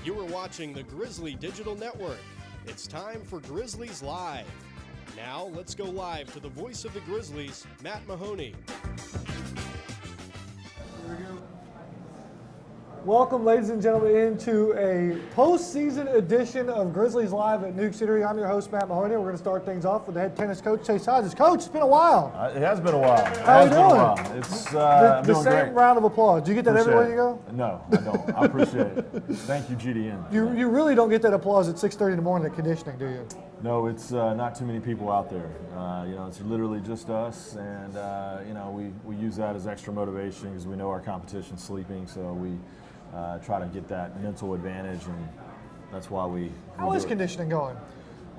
You are watching the Grizzly Digital Network. It's time for Grizzlies Live. Now let's go live to the voice of the Grizzlies, Matt Mahoney. Welcome, ladies and gentlemen, into a postseason edition of Grizzlies Live at Newk Eatery. I'm your host, Matt Mahoney. We're going to start things off with the head tennis coach, Chase Hodges. Coach, it's been a while. It has been a while. How are you doing? It's The doing same great. round of applause. Do you get that everywhere you go? No, I don't. I appreciate it. Thank you, GDN. You really don't get that applause at 6:30 in the morning at conditioning, do you? No, it's not too many people out there. It's literally just us, and we use that as extra motivation because we know our competition's sleeping, so we try to get that mental advantage, and that's why we How is conditioning going?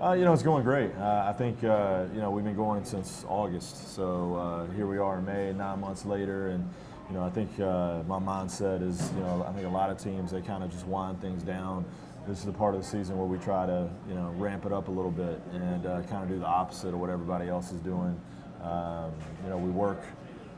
It's going great. I think we've been going since August, so here we are in May, 9 months later, and I think my mindset is I think a lot of teams, they kind of just wind things down. This is the part of the season where we try to ramp it up a little bit and kind of do the opposite of what everybody else is doing. We work.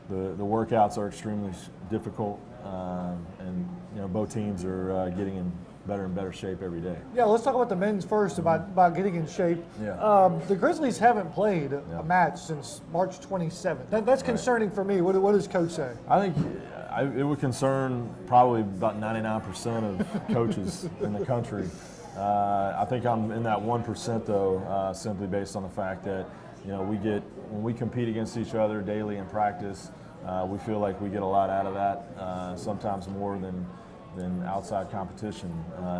The workouts are extremely difficult, and both teams are getting in better and better shape every day. Yeah, let's talk about the men's first, about getting in shape. Yeah. The Grizzlies haven't played a match since March 27th. That's concerning for me. What does Coach say? I think it would concern probably about 99% of coaches in the country. I think I'm in that 1% though, simply based on the fact that when we compete against each other daily in practice, we feel like we get a lot out of that, sometimes more than outside competition.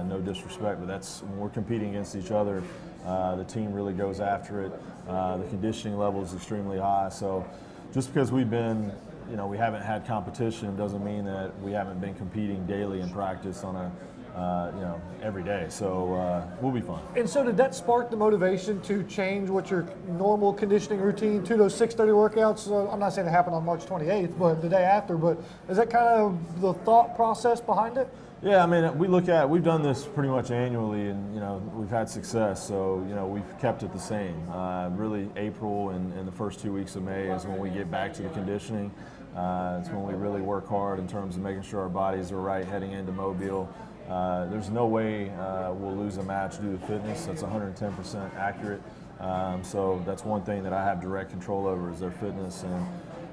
No disrespect, but that's when we're competing against each other, the team really goes after it. The conditioning level is extremely high, so just because we haven't had competition doesn't mean that we haven't been competing daily in practice on a every day. So we'll be fine. And so did that spark the motivation to change what your normal conditioning routine to those 6:30 workouts? I'm not saying it happened on March 28th, but the day after. But is that kind of the thought process behind it? Yeah, I mean, we've done this pretty much annually, and we've had success. So we've kept it the same. Really, April and the first 2 weeks of May is when we get back to the conditioning. It's when we really work hard in terms of making sure our bodies are right heading into Mobile. There's no way we'll lose a match due to fitness. That's 110% accurate. So that's one thing that I have direct control over is their fitness, and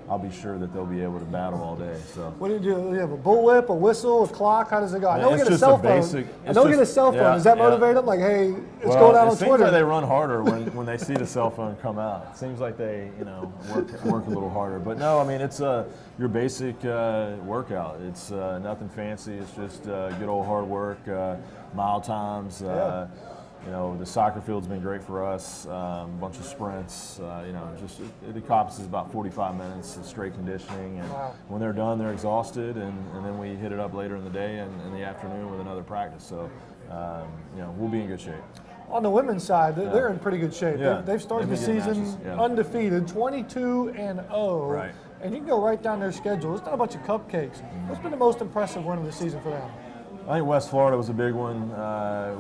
I'll be sure that they'll be able to battle all day. So what do you do? Do you have a bullwhip, a whistle, a clock? How does it go? I know we it's get a just cell a phone. basic. I know we get a cell phone. Does that motivate them? Like, hey, it's going out on It seems Twitter. like they run harder when they see the cell phone come out. It seems like they work a little harder. But no, I mean it's your basic workout. It's nothing fancy. It's just good old hard work, mile times. The soccer field's been great for us. A bunch of sprints. It encompasses about 45 minutes of straight conditioning, and when they're done, they're exhausted, and then we hit it up later in the day and in the afternoon with another practice. So, we'll be in good shape. On the women's side, they're in pretty good shape. Yeah. They've started the season undefeated, 22-0. Right. And you can go right down their schedule. It's not a bunch of cupcakes. What's been the most impressive win of the season for them? I think West Florida was a big one.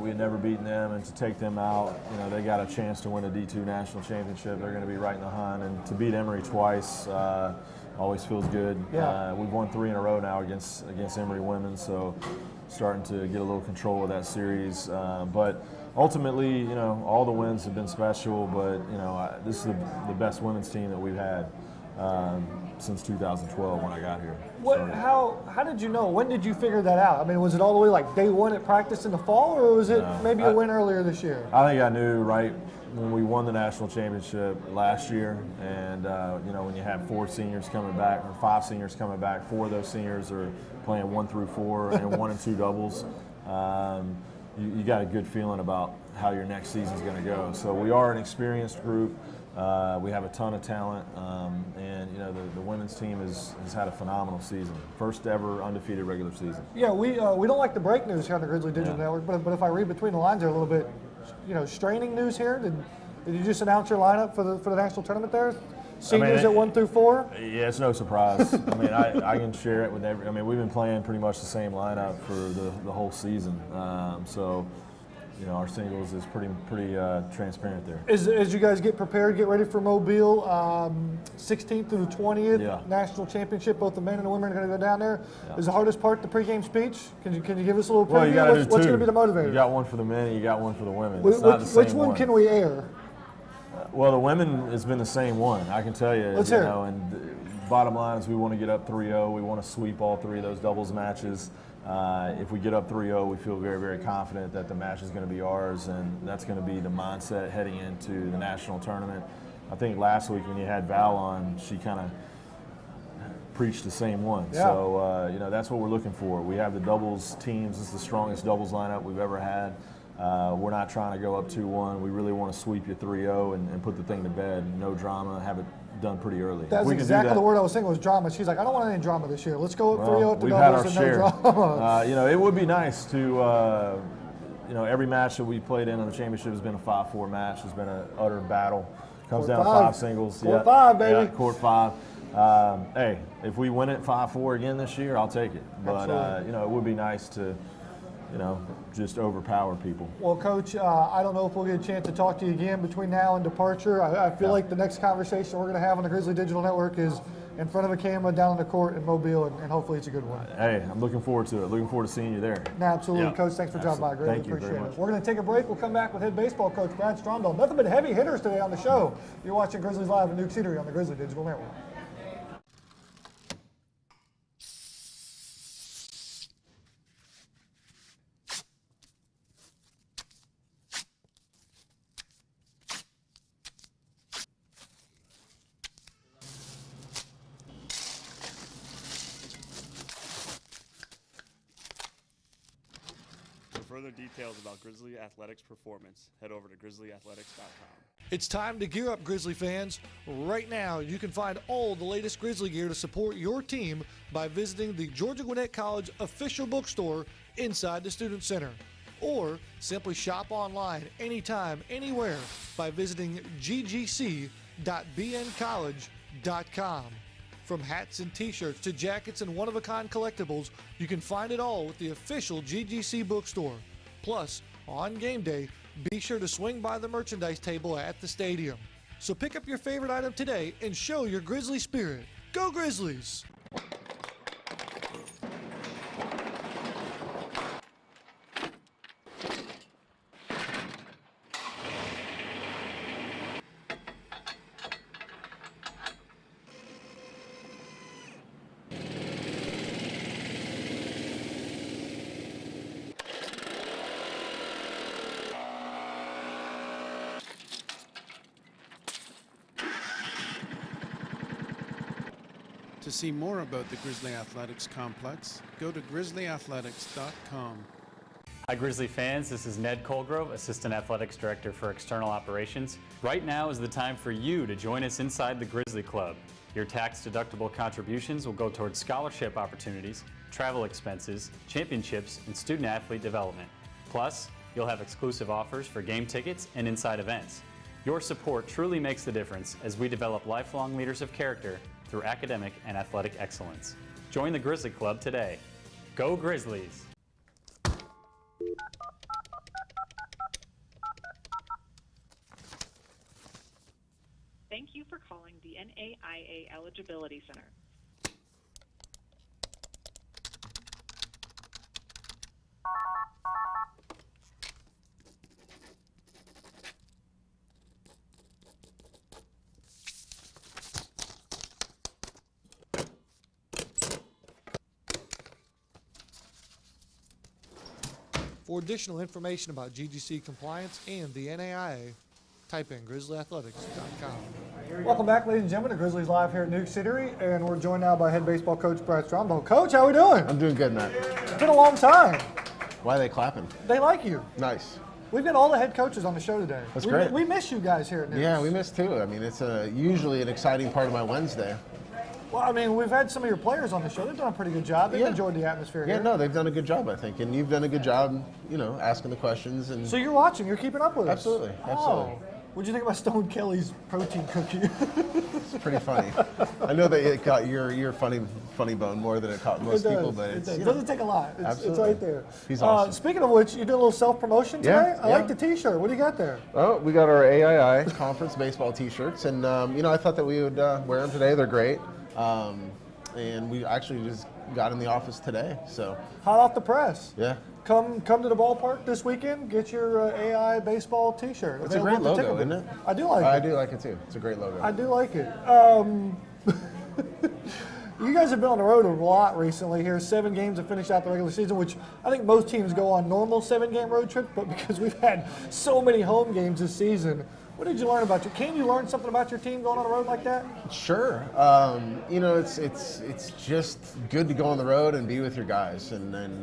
We had never beaten them, and to take them out, they got a chance to win a D2 national championship. They're going to be right in the hunt, and to beat Emory twice always feels good. Yeah. We've won 3 in a row now against Emory women, so starting to get a little control of that series. But ultimately, all the wins have been special. But this is the best women's team that we've had since 2012 when I got here. How did you know? When did you figure that out? I mean, was it all the way like day one at practice in the fall, or was it maybe a win earlier this year? I think I knew right when we won the national championship last year, and when you have 4 seniors coming back or 5 seniors coming back, 4 of those seniors are playing 1 through 4 and 1 and 2 doubles. You got a good feeling about how your next season's going to go. So we are an experienced group. We have a ton of talent, and the women's team has had a phenomenal season. First ever undefeated regular season. Yeah, we don't like to break news here on the Grizzly Digital Network, but if I read between the lines there a little bit, straining news here. Did you just announce your lineup for the national tournament there? Seniors at 1 through 4? Yeah, it's no surprise. I mean, I can share it with we've been playing pretty much the same lineup for the whole season. So our singles is pretty transparent there. As you guys get prepared, get ready for Mobile, 16th through the 20th, Yeah. national championship. Both the men and the women are going to go down there. Yeah. Is the hardest part the pregame speech? Can you give us a little preview? Well, you got to do What's two. going to be the motivator? You got one for the men and you got one for the women. It's not the same Which one can we air? Well, the women has been the same one. I can tell you. Let's hear it. And the bottom line is we want to get up 3-0. We want to sweep all three of those doubles matches. If we get up 3-0, we feel very, very confident that the match is going to be ours, and that's going to be the mindset heading into the national tournament. I think last week when you had Val on, she kind of preached the same one. Yeah. So, that's what we're looking for. We have the doubles teams. This is the strongest doubles lineup we've ever had. We're not trying to go up 2-1. We really want to sweep you 3-0 and put the thing to bed. No drama, have it done pretty early. That's exactly the word I was saying was drama. She's like, I don't want any drama this year. Let's go 3-0 at the we've had doubles our and share. no drama. It would be nice to, every match that we played in the championship has been a 5-4 match. It's been an utter battle. Comes down to 5 singles. Court 5, baby. Yeah, court 5. Hey, if we win it 5-4 again this year, I'll take it. But, it would be nice to, just overpower people. Well, Coach, I don't know if we'll get a chance to talk to you again between now and departure. I feel like the next conversation we're going to have on the Grizzly Digital Network is in front of a camera down on the court in Mobile, and hopefully it's a good one. Hey, I'm looking forward to it. Looking forward to seeing you there. No, absolutely. Yeah. Coach, thanks for dropping by. Greatly Thank you appreciate very it. much. We're going to take a break. We'll come back with head baseball coach Brad Stromdahl. Nothing but heavy hitters today on the show. You're watching Grizzlies Live at Newk Eatery on the Grizzly Digital Network. For further details about Grizzly Athletics performance, head over to grizzlyathletics.com. It's time to gear up, Grizzly fans. Right now, you can find all the latest Grizzly gear to support your team by visiting the Georgia Gwinnett College official bookstore inside the Student Center. Or simply shop online anytime, anywhere by visiting ggc.bncollege.com. From hats and t-shirts to jackets and one-of-a-kind collectibles, you can find it all with the official GGC bookstore. Plus, on game day, be sure to swing by the merchandise table at the stadium. So pick up your favorite item today and show your Grizzly spirit. Go Grizzlies! To see more about the Grizzly Athletics Complex, go to grizzlyathletics.com. Hi Grizzly fans, this is Ned Colgrove, Assistant Athletics Director for External Operations. Right now is the time for you to join us inside the Grizzly Club. Your tax-deductible contributions will go towards scholarship opportunities, travel expenses, championships, and student-athlete development. Plus, you'll have exclusive offers for game tickets and inside events. Your support truly makes the difference as we develop lifelong leaders of character through academic and athletic excellence. Join the Grizzly Club today. Go Grizzlies! Thank you for calling the NAIA Eligibility Center. For additional information about GGC compliance and the NAIA, type in grizzlyathletics.com. Welcome back, ladies and gentlemen, to Grizzlies Live here at Newk Eatery, and we're joined now by head baseball coach Brad Stromdahl. Coach, how we doing? I'm doing good, Matt. It's been a long time. Why are they clapping? They like you. Nice. We've got all the head coaches on the show today. That's great. We miss you guys here at Newk. Yeah, we missed too. I mean, it's usually an exciting part of my Wednesday. Well, I mean, we've had some of your players on the show. They've done a pretty good job. They've Yeah. enjoyed the atmosphere Yeah, here. no, they've done a good job, I think, and you've done a good job, asking the questions and. So you're watching. You're keeping up with us. Absolutely, absolutely. Oh. What'd you think about Stone Kelly's protein cookie? It's pretty funny. I know that it caught your funny bone more than it caught most people, but it doesn't take a lot. It's right there. He's awesome. Speaking of which, you did a little self-promotion today? I like the t-shirt. What do you got there? Oh, we got our AII conference baseball t-shirts, and I thought that we would wear them today. They're great. And we actually just got in the office today, so. Hot off the press. Yeah. Come to the ballpark this weekend. Get your AI baseball T-shirt. It's a great logo, isn't it? I do like it. I do like it too. It's a great logo. I do like it. You guys have been on the road a lot recently here. 7 games to finish out the regular season, which I think most teams go on normal 7-game road trips, but because we've had so many home games this season, what did you learn about can you learn something about your team going on the road like that? Sure. It's just good to go on the road and be with your guys, and then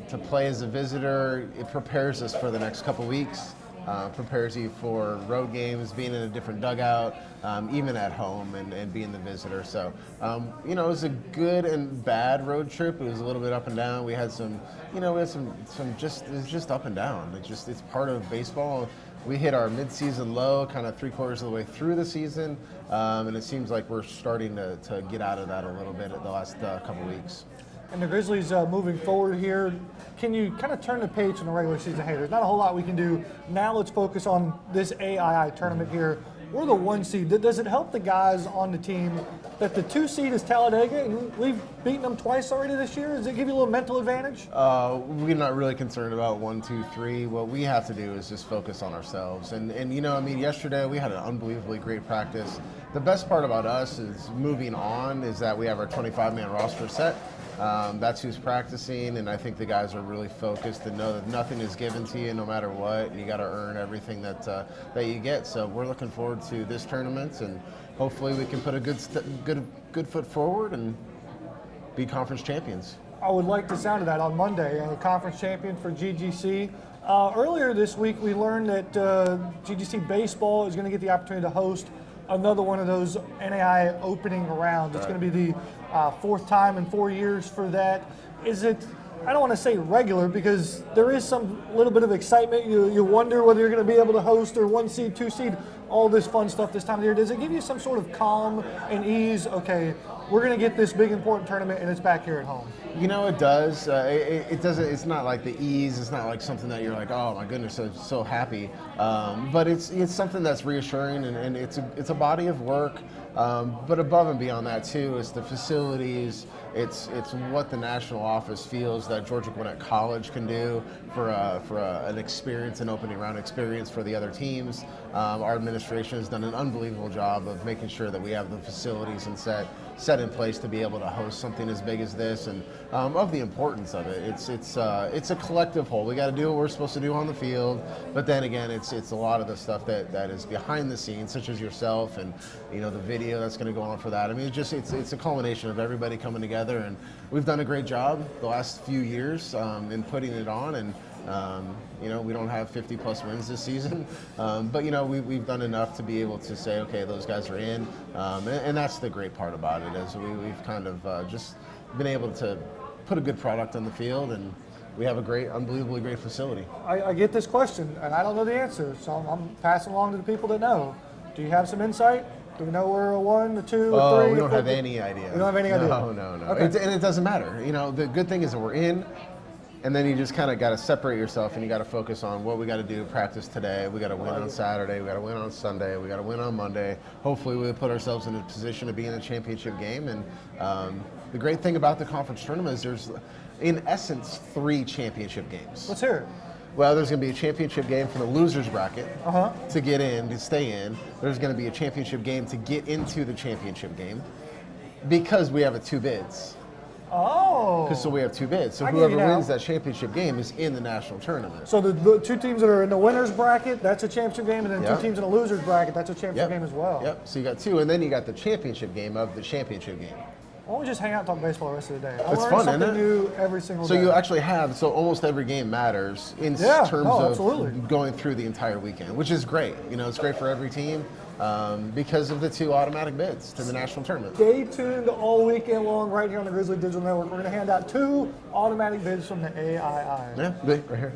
to play as a visitor, it prepares us for the next couple weeks. Prepares you for road games, being in a different dugout, even at home, and being the visitor. So, it was a good and bad road trip. It was a little bit up and down. We had some it was just up and down. It's part of baseball. We hit our mid-season low kind of 3/4 of the way through the season, and it seems like we're starting to get out of that a little bit at the last couple weeks. And the Grizzlies moving forward here, can you kind of turn the page from the regular season? Hey, there's not a whole lot we can do. Now let's focus on this AII tournament here. We're the 1 seed. Does it help the guys on the team that the 2 seed is Talladega and we've beaten them twice already this year? Does it give you a little mental advantage? We're not really concerned about 1, 2, 3. What we have to do is just focus on ourselves. And yesterday we had an unbelievably great practice. The best part about us is moving on is that we have our 25-man roster set. That's who's practicing, and I think the guys are really focused and know that nothing is given to you no matter what. You got to earn everything that you get. So we're looking forward to this tournament, and hopefully we can put a good foot forward and be conference champions. I would like the sound of that on Monday. A conference champion for GGC. Earlier this week, we learned that GGC baseball is going to get the opportunity to host another one of those NAI opening rounds. It's going to be the 4th time in 4 years for that. Is it, I don't want to say regular, because there is some little bit of excitement. You wonder whether you're going to be able to host or 1 seed, 2 seed, all this fun stuff this time of year. Does it give you some sort of calm and ease? Okay, we're going to get this big important tournament and it's back here at home. It does. It doesn't. It's not like the ease. It's not like something that you're like, oh my goodness, I'm so happy. But it's something that's reassuring, and it's a body of work. But above and beyond that too, is the facilities. It's what the national office feels that Georgia Gwinnett College can do for an experience, an opening round experience for the other teams. Our administration has done an unbelievable job of making sure that we have the facilities and set in place to be able to host something as big as this, and of the importance of it. It's a collective whole. We got to do what we're supposed to do on the field, but then again, it's a lot of the stuff that is behind the scenes, such as yourself and the video that's going to go on for that. I mean, it's a culmination of everybody coming together, and we've done a great job the last few years in putting it on. And we don't have 50+ wins this season, but we've done enough to be able to say, okay, those guys are in, and that's the great part about it, is we've kind of just been able to put a good product on the field, and we have a great, unbelievably great facility. I get this question, and I don't know the answer, so I'm passing along to the people that know. Do you have some insight? Do we know we're a 1, a 2, a 3? We don't have any idea. We don't have any idea? No. Okay. And it doesn't matter. The good thing is that we're in. And then you just kind of got to separate yourself, and you got to focus on what we got to do. Practice today. We got to win on Saturday. We got to win on Sunday. We got to win on Monday. Hopefully, we'll put ourselves in a position to be in a championship game. And the great thing about the conference tournament is there's, in essence, 3 championship games. Let's hear it. Well, there's going to be a championship game for the losers bracket to get in, to stay in. There's going to be a championship game to get into the championship game, because we have 2 bids. Oh. So we have 2 bids. So whoever wins that championship game is in the national tournament. So the 2 teams that are in the winners bracket, that's a championship game, and then 2 teams in the losers bracket, that's a championship game as well. Yep. So you got 2, and then you got the championship game of the championship game. Why don't we just hang out and talk baseball the rest of the day? It's fun, isn't it? Something new every single day. So you actually have, almost every game matters in terms of absolutely. Going through the entire weekend, which is great. It's great for every team because of the 2 automatic bids to the national tournament. Stay tuned all weekend long right here on the Grizzly Digital Network. We're going to hand out 2 automatic bids from the AII. Yeah, right here.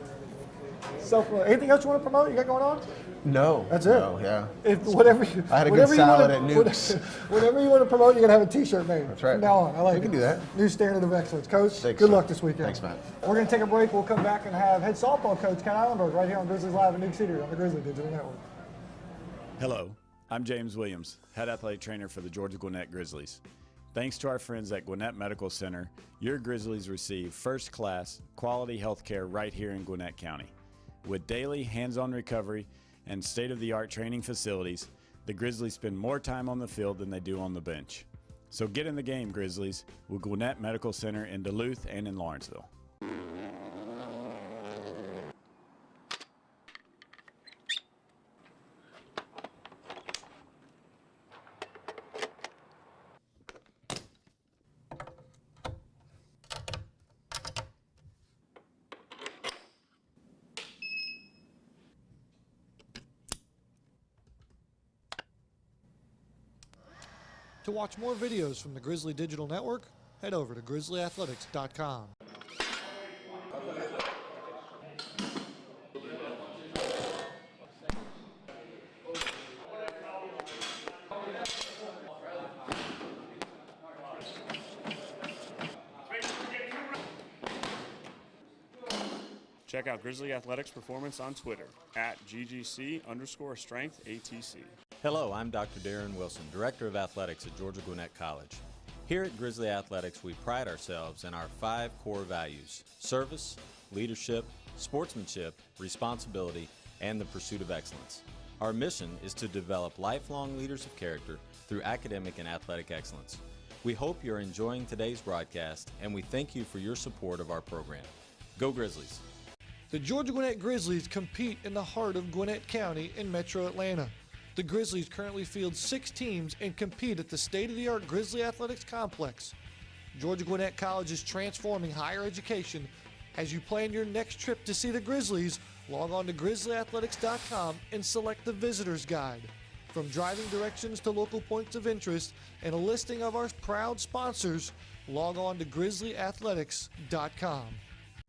So, anything else you want to promote? You got going on? No. That's it. No, yeah. I had a good salad at Newk's. Whatever you want to promote, you got to have a T-shirt made. That's right. From now on. I like We can do that. New standard of excellence. Coach, Thanks, good man. luck this weekend. Thanks, Matt. We're going to take a break. We'll come back and have head softball coach Ken Ihlenburg right here on Grizzlies Live at Newk Eatery on the Grizzly Digital Network. Hello, I'm James Williams, head athletic trainer for the Georgia Gwinnett Grizzlies. Thanks to our friends at Gwinnett Medical Center, your Grizzlies receive first-class, quality health care right here in Gwinnett County. With daily hands-on recovery and state-of-the-art training facilities, the Grizzlies spend more time on the field than they do on the bench. So get in the game, Grizzlies, with Gwinnett Medical Center in Duluth and in Lawrenceville. To watch more videos from the Grizzly Digital Network, head over to grizzlyathletics.com. Check out Grizzly Athletics Performance on Twitter at @GGC_strengthATC. Hello, I'm Dr. Darren Wilson, Director of Athletics at Georgia Gwinnett College. Here at Grizzly Athletics, we pride ourselves in our 5 core values: service, leadership, sportsmanship, responsibility, and the pursuit of excellence. Our mission is to develop lifelong leaders of character through academic and athletic excellence. We hope you're enjoying today's broadcast, and we thank you for your support of our program. Go Grizzlies! The Georgia Gwinnett Grizzlies compete in the heart of Gwinnett County in Metro Atlanta. The Grizzlies currently field 6 teams and compete at the state-of-the-art Grizzly Athletics Complex. Georgia Gwinnett College is transforming higher education. As you plan your next trip to see the Grizzlies, log on to grizzlyathletics.com and select the Visitor's Guide. From driving directions to local points of interest and a listing of our proud sponsors, log on to grizzlyathletics.com.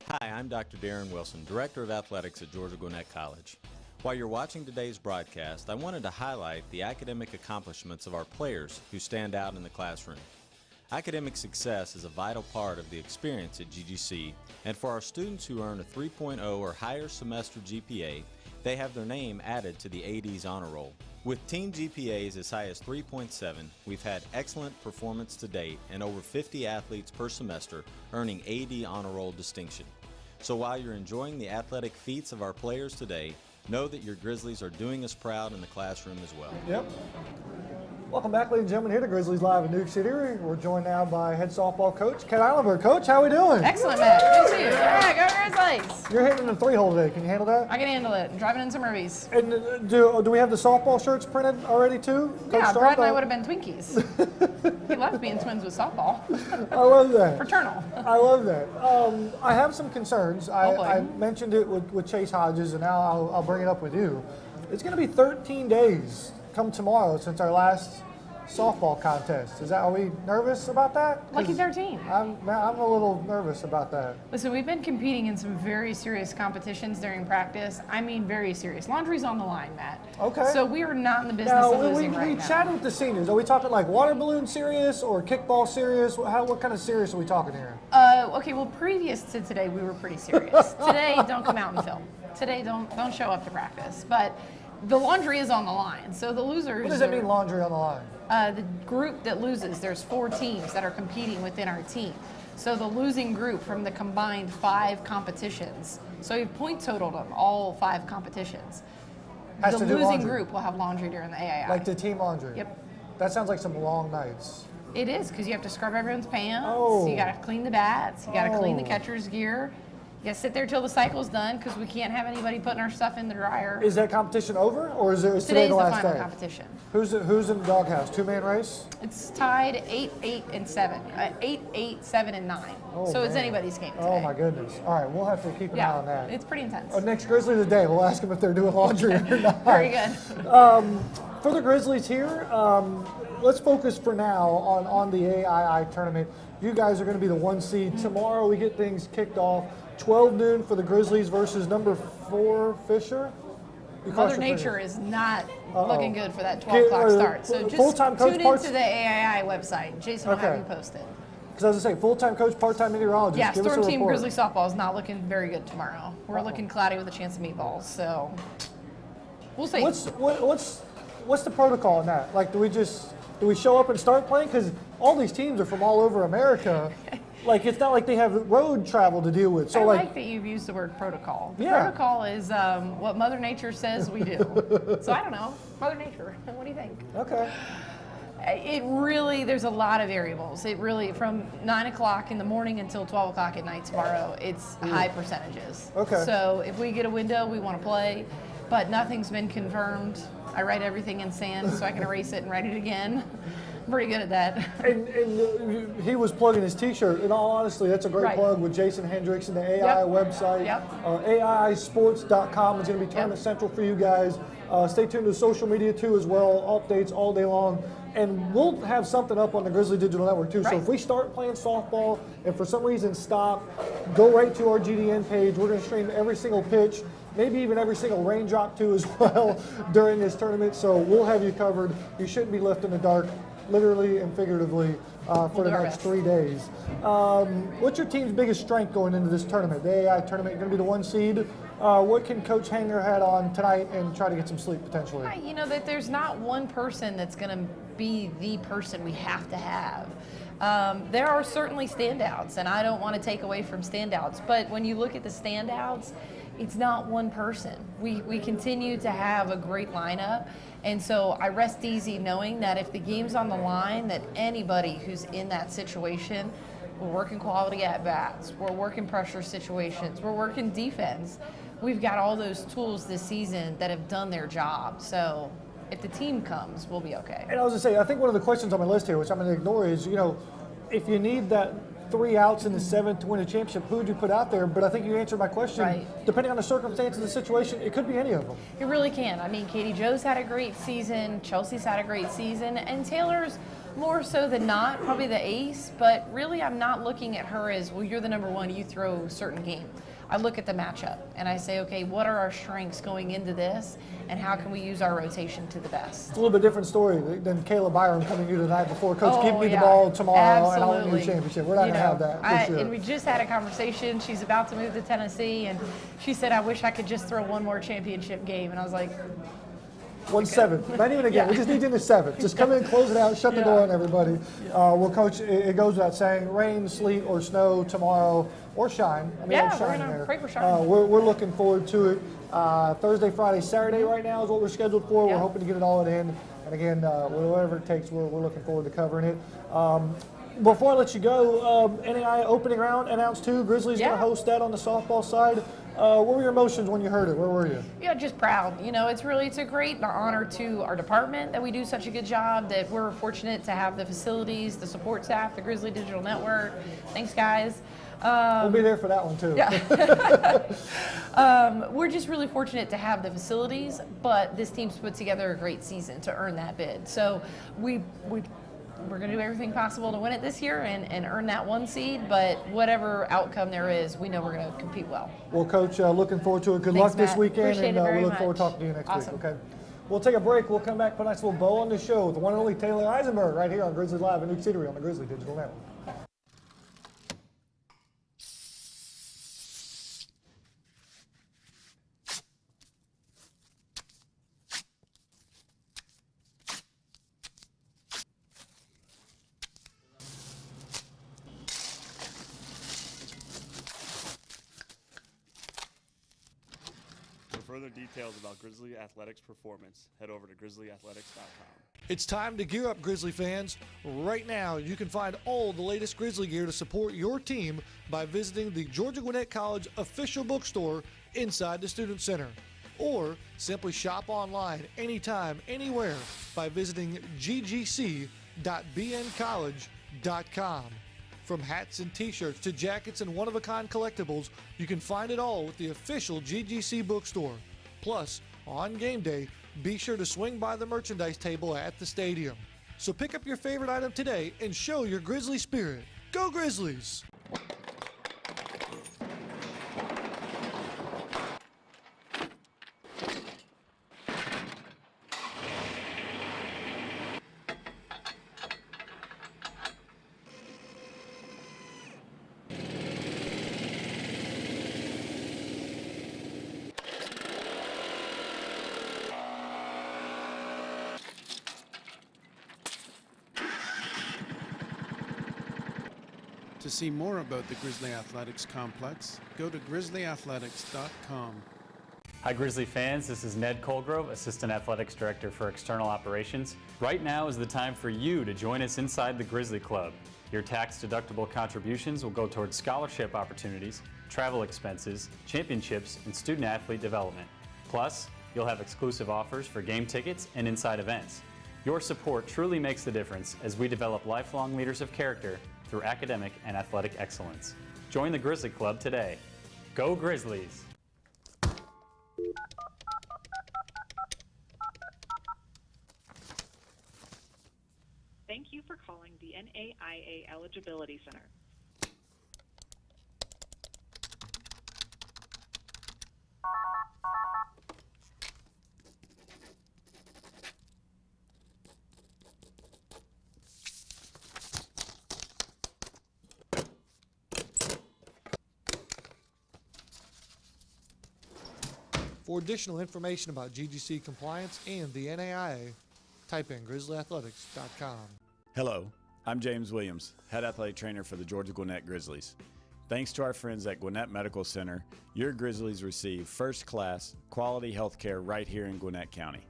Hi, I'm Dr. Darren Wilson, Director of Athletics at Georgia Gwinnett College. While you're watching today's broadcast, I wanted to highlight the academic accomplishments of our players who stand out in the classroom. Academic success is a vital part of the experience at GGC, and for our students who earn a 3.0 or higher semester GPA, they have their name added to the AD's honor roll. With team GPAs as high as 3.7, we've had excellent performance to date and over 50 athletes per semester earning AD honor roll distinction. So while you're enjoying the athletic feats of our players today, know that your Grizzlies are doing us proud in the classroom as well. Yep. Welcome back, ladies and gentlemen, here to Grizzlies Live at Newk Eatery. We're joined now by head softball coach Ken Ihlenburg. Coach, how are we doing? Excellent, Matt. Good to see you. Yeah, go Grizzlies. You're hitting a 3-hole today. Can you handle that? I can handle it. I'm driving in some Rubies. And do we have the softball shirts printed already too? Coach Yeah, Brad and I Stromdahl? would have been Twinkies. He loves being twins with softball. I love that. Fraternal. I love that. I have some concerns. boy. I mentioned it with Chase Hodges, and now I'll bring it up with you. It's going to be 13 days come tomorrow since our last softball contest. Are we nervous about that? Lucky 13. I'm a little nervous about that. Listen, we've been competing in some very serious competitions during practice. I mean, very serious. Laundry's on the line, Matt. Okay. So we are not in the business Now, of losing we right now. chatted with the seniors. Are we talking like water balloon serious or kickball serious? What kind of serious are we talking here? Okay, well, previous to today, we were pretty serious. Today, don't come out and film. Today, don't show up to practice. But the laundry is on the line. So the losers. What does that mean, laundry on the line? The group that loses, there's 4 teams that are competing within our team. So the losing group from the combined 5 competitions, so you've point totaled them, all 5 competitions. Has The to do losing laundry. group will have laundry during the AII. Like the team laundry? Yep. That sounds like some long nights. It is, because you have to scrub everyone's pants, Oh. you gotta clean the bats, you gotta clean the Oh. catcher's gear. You gotta sit there till the cycle's done, because we can't have anybody putting our stuff in the dryer. Is that competition over, or is today Today's the the last final day? competition. Who's in the doghouse? 2-man race? It's tied 8, 8, and 7. 8, 8, 7, and 9. Oh, So it's man. anybody's game today. Oh my goodness! All right, we'll have to keep an eye on that. It's pretty intense. Next Grizzly of the day, we'll ask them if they're doing laundry or not. Very good. For the Grizzlies here, let's focus for now on the AII tournament. You guys are going to be the 1 seed. Tomorrow we get things kicked off. 12 noon for the Grizzlies versus number 4 Fisher. Mother Nature is not looking good for that 12 o'clock start. So just tune into the AII website. Jason will have you posted. Because I was going to say, full-time coach, part-time meteorologist. Yeah, give us a Storm Team report. Grizzly softball is not looking very good tomorrow. We're looking cloudy with a chance of meatballs. So we'll see. What's the protocol in that? Like, do we show up and start playing? Because all these teams are from all over America. Like, it's not like they have road travel to deal with. So I like that you've used the word protocol. The protocol is what Mother Nature says we do. So I don't know. Mother Nature, what do you think? Okay. It really, there's a lot of variables. It really, from 9 o'clock in the morning until 12 o'clock at night tomorrow, it's high percentages. Okay. So if we get a window, we want to play, but nothing's been confirmed. I write everything in sand so I can erase it and write it again. I'm pretty good at that. And he was plugging his T-shirt. In all honesty, that's a great plug with Jason Hendricks and the AI website. AIsports.com is going to be Tournament Central for you guys. Stay tuned to social media too as well. Updates all day long. And we'll have something up on the Grizzly Digital Network too. So if we start playing softball and for some reason stop, go right to our GDN page. We're going to stream every single pitch, maybe even every single raindrop too as well during this tournament. So we'll have you covered. You shouldn't be left in the dark, literally and figuratively, for the next 3 days. What's your team's biggest strength going into this tournament? The AI tournament going to be the 1 seed. What can Coach hang their hat on tonight and try to get some sleep potentially? You know, that there's not one person that's going to be the person we have to have. There are certainly standouts, and I don't want to take away from standouts, but when you look at the standouts, it's not one person. We continue to have a great lineup, and so I rest easy knowing that if the game's on the line, that anybody who's in that situation, we're working quality at-bats, we're working pressure situations, we're working defense. We've got all those tools this season that have done their job. So if the team comes, we'll be okay. And I was going to say, I think one of the questions on my list here, which I'm going to ignore, is, you know, if you need that 3 outs in the 7th to win a championship, who would you put out there? But I think you answered my question. Right. Depending on the circumstances of the situation, it could be any of them. It really can. I mean, Katie Jo's had a great season, Chelsea's had a great season, and Taylor's more so than not probably the ace, but really I'm not looking at her as, well, you're the number one, you throw a certain game. I look at the matchup and I say, okay, what are our strengths going into this and how can we use our rotation to the best? It's a little bit different story than Kayla Byram coming here tonight before. Coach, give me the ball tomorrow and I'll win you a championship. We're not going to have that for sure. And we just had a conversation. She's about to move to Tennessee and she said, I wish I could just throw one more championship game. And I was like, 1-7, not even again. We just need you in the 7th. Just come in, close it out, shut the door on everybody. Well, Coach, it goes without saying, rain, sleet, or snow tomorrow, or shine. I mean, we're going to pray for shine. We're looking forward to it. Thursday, Friday, Saturday right now is what we're scheduled for. We're hoping to get it all in. And again, whatever it takes, we're looking forward to covering it. Before I let you go, NAI opening round announced too. Grizzlies going to host that on the softball side. What were your emotions when you heard it? Where were you? Yeah, just proud. You know, it's a great honor to our department that we do such a good job, that we're fortunate to have the facilities, the support staff, the Grizzly Digital Network. Thanks, guys. We'll be there for that one, too. Yeah. We're just really fortunate to have the facilities, but this team's put together a great season to earn that bid. So we're going to do everything possible to win it this year and earn that 1 seed, but whatever outcome there is, we know we're going to compete well. Well, Coach, looking forward to it. Good luck this weekend, and we look forward to talking to you next week. Okay. We'll take a break. We'll come back, put a nice little bow on the show with the one and only Taylor Ihlenburg right here on Grizzlies Live and Newk Eatery on the Grizzly Digital Network. For further details about Grizzly Athletics performance, head over to grizzlyathletics.com. It's time to gear up, Grizzly fans. Right now, you can find all the latest Grizzly gear to support your team by visiting the Georgia Gwinnett College official bookstore inside the Student Center. Or simply shop online anytime, anywhere by visiting ggc.bncollege.com. From hats and t-shirts to jackets and one-of-a-kind collectibles, you can find it all with the official GGC bookstore. Plus, on game day, be sure to swing by the merchandise table at the stadium. So pick up your favorite item today and show your Grizzly spirit. Go Grizzlies! To see more about the Grizzly Athletics complex, go to grizzlyathletics.com. Hi Grizzly fans, this is Ned Colgrove, Assistant Athletics Director for External Operations. Right now is the time for you to join us inside the Grizzly Club. Your tax-deductible contributions will go towards scholarship opportunities, travel expenses, championships, and student-athlete development. Plus, you'll have exclusive offers for game tickets and inside events. Your support truly makes the difference as we develop lifelong leaders of character through academic and athletic excellence. Join the Grizzly Club today. Go Grizzlies! Thank you for calling the NAIA Eligibility Center. For additional information about GGC compliance and the NAIA, type in grizzlyathletics.com. Hello, I'm James Williams, Head Athletic Trainer for the Georgia Gwinnett Grizzlies. Thanks to our friends at Gwinnett Medical Center, your Grizzlies receive first-class, quality health care right here in Gwinnett County.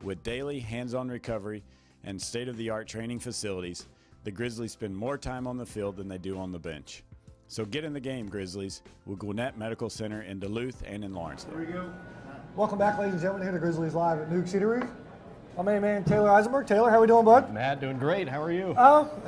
With daily hands-on recovery and state-of-the-art training facilities, the Grizzlies spend more time on the field than they do on the bench. So get in the game, Grizzlies, with Gwinnett Medical Center in Duluth and in Lawrenceville. There we go. Welcome back, ladies and gentlemen, here to Grizzlies Live at Newk Eatery. My main man, Taylor Eisenberg. Taylor, how we doing, bud? Matt, doing great. How are you?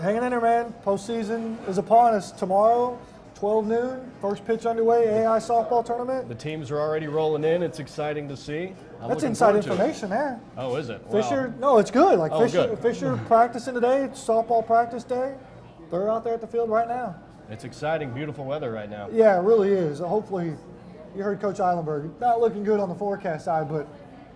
Hanging in there, man. Postseason is upon us tomorrow, 12 noon. First pitch underway, AI softball tournament. The teams are already rolling in. It's exciting to see. That's inside information there. Oh, is it? Fisher, no, it's good. Like good. Fisher practicing today. It's softball practice day. They're out there at the field right now. It's exciting, beautiful weather right now. Yeah, it really is. Hopefully, you heard Coach Ihlenburg. Not looking good on the forecast side, but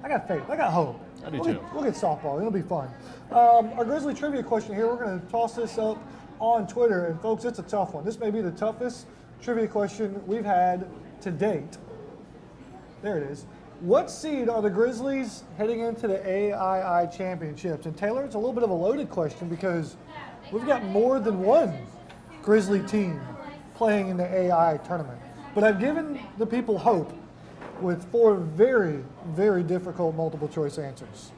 I got faith. I got hope. I do too. We'll get softball. It'll be fun. Our Grizzly trivia question here, we're going to toss this up on Twitter. And, folks, it's a tough one. This may be the toughest trivia question we've had to date. There it is. What seed are the Grizzlies heading into the AII Championships? And, Taylor, it's a little bit of a loaded question because we've got more than one Grizzly team playing in the AI tournament. But I've given the people hope with 4 very, very difficult multiple choice answers.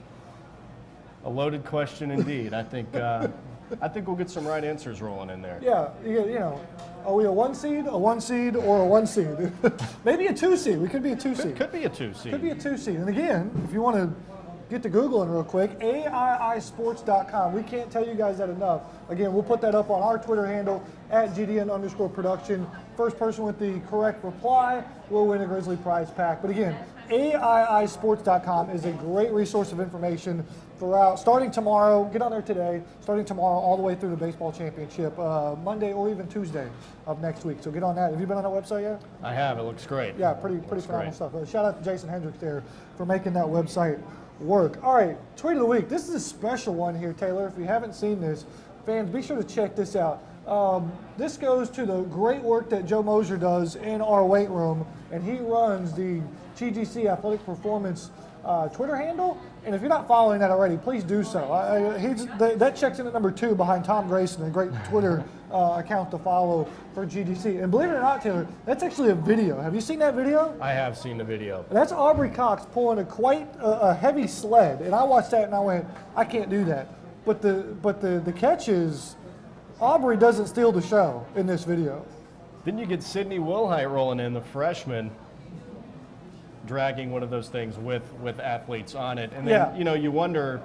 A loaded question indeed. I think we'll get some right answers rolling in there. Yeah, you know, are we a 1 seed, or a 1 seed? Maybe a 2 seed. We could be a 2 seed. Could be a 2 seed. Could be a 2 seed. And again, if you want to get to Googling real quick, AIIsports.com. We can't tell you guys that enough. Again, we'll put that up on our Twitter handle at GDN_production. First person with the correct reply will win a Grizzly prize pack. But again, AIIsports.com is a great resource of information throughout, starting tomorrow, get on there today, starting tomorrow all the way through the baseball championship, Monday or even Tuesday of next week. So get on that. Have you been on that website yet? I have. It looks great. Yeah, pretty phenomenal stuff. Shout out to Jason Hendricks there for making that website work. All right, tweet of the week. This is a special one here, Taylor. If you haven't seen this, fans, be sure to check this out. This goes to the great work that Joe Mosier does in our weight room, and he runs the GGC Athletic Performance Twitter handle. And if you're not following that already, please do so. That checks in at number 2 behind Tom Grayson, a great Twitter account to follow for GGC. And believe it or not, Taylor, that's actually a video. Have you seen that video? I have seen the video. That's Aubrey Cox pulling quite a heavy sled. And I watched that and I went, I can't do that. But the catch is, Aubrey doesn't steal the show in this video. Then you get Sydney Wilhite rolling in, the freshman, dragging one of those things with athletes on it. And then, you wonder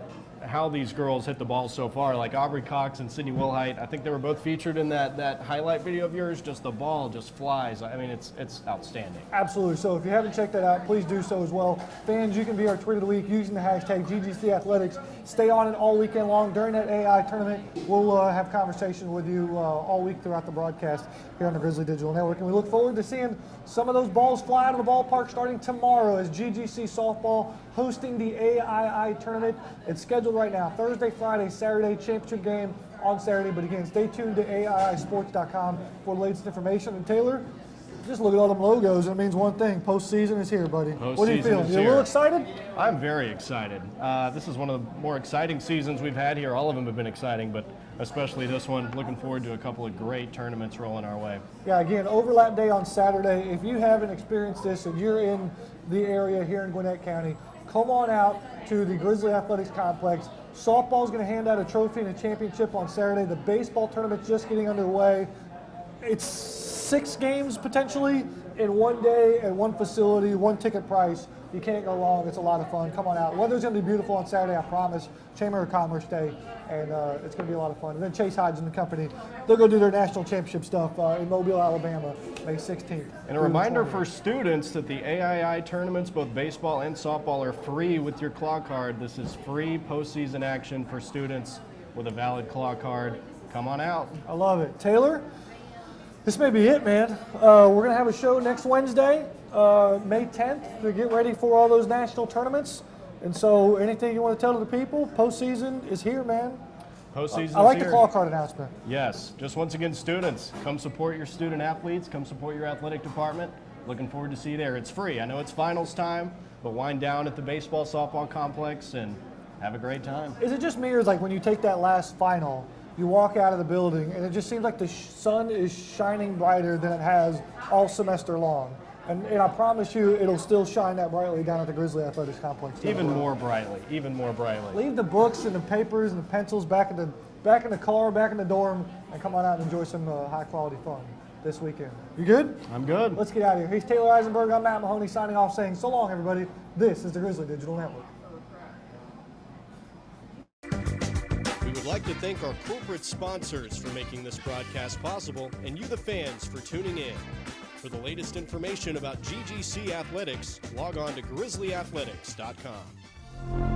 how these girls hit the ball so far. Like Aubrey Cox and Sydney Wilhite, I think they were both featured in that highlight video of yours. Just the ball just flies. I mean, it's outstanding. Absolutely. So if you haven't checked that out, please do so as well. Fans, you can be our tweet of the week using the hashtag GGC Athletics. Stay on it all weekend long. During that AI tournament, we'll have conversations with you all week throughout the broadcast here on the Grizzly Digital Network. And we look forward to seeing some of those balls fly out of the ballpark starting tomorrow as GGC Softball hosting the AII tournament. It's scheduled right now, Thursday, Friday, Saturday, championship game on Saturday. But again, stay tuned to AIIsports.com for the latest information. And Taylor, Just look at all them logos. It means one thing. Postseason is here, buddy. What do you feel? Postseason is You a here. little excited? I'm very excited. This is one of the more exciting seasons we've had here. All of them have been exciting, but especially this one. Looking forward to a couple of great tournaments rolling our way. Yeah, again, overlap day on Saturday. If you haven't experienced this and you're in the area here in Gwinnett County, come on out to the Grizzly Athletics Complex. Softball's going to hand out a trophy and a championship on Saturday. The baseball tournament's just getting underway. It's 6 games potentially in one day at one facility, one ticket price. You can't go wrong. It's a lot of fun. Come on out. Weather's going to be beautiful on Saturday, I promise. Chamber of Commerce Day, and it's going to be a lot of fun. And then Chase Hodges and the company, they'll go do their national championship stuff in Mobile, Alabama, May 16th. And a reminder for students that the AII tournaments, both baseball and softball, are free with your claw card. This is free postseason action for students with a valid claw card. Come on out. I love it. Taylor, this may be it, man. We're going to have a show next Wednesday, May 10th, to get ready for all those national tournaments. And so anything you want to tell to the people, postseason is here, man. Postseason I like is the here. claw card announcement. Yes, just once again, students, come support your student athletes, come support your athletic department. Looking forward to see you there. It's free. I know it's finals time, but wind down at the baseball softball complex and have a great time. Is it just me, or is like when you take that last final, you walk out of the building and it just seems like the sun is shining brighter than it has all semester long? And I promise you, it'll still shine that brightly down at the Grizzly Athletics Complex. Even more brightly, even more brightly. Leave the books and the papers and the pencils back in the car, back in the dorm, and come on out and enjoy some high quality fun this weekend. You good? I'm good. Let's get out of here. He's Taylor Eisenberg. I'm Matt Mahoney signing off, saying so long, everybody. This is the Grizzly Digital Network. We would like to thank our corporate sponsors for making this broadcast possible, and you, the fans, for tuning in. For the latest information about GGC Athletics, log on to grizzlyathletics.com.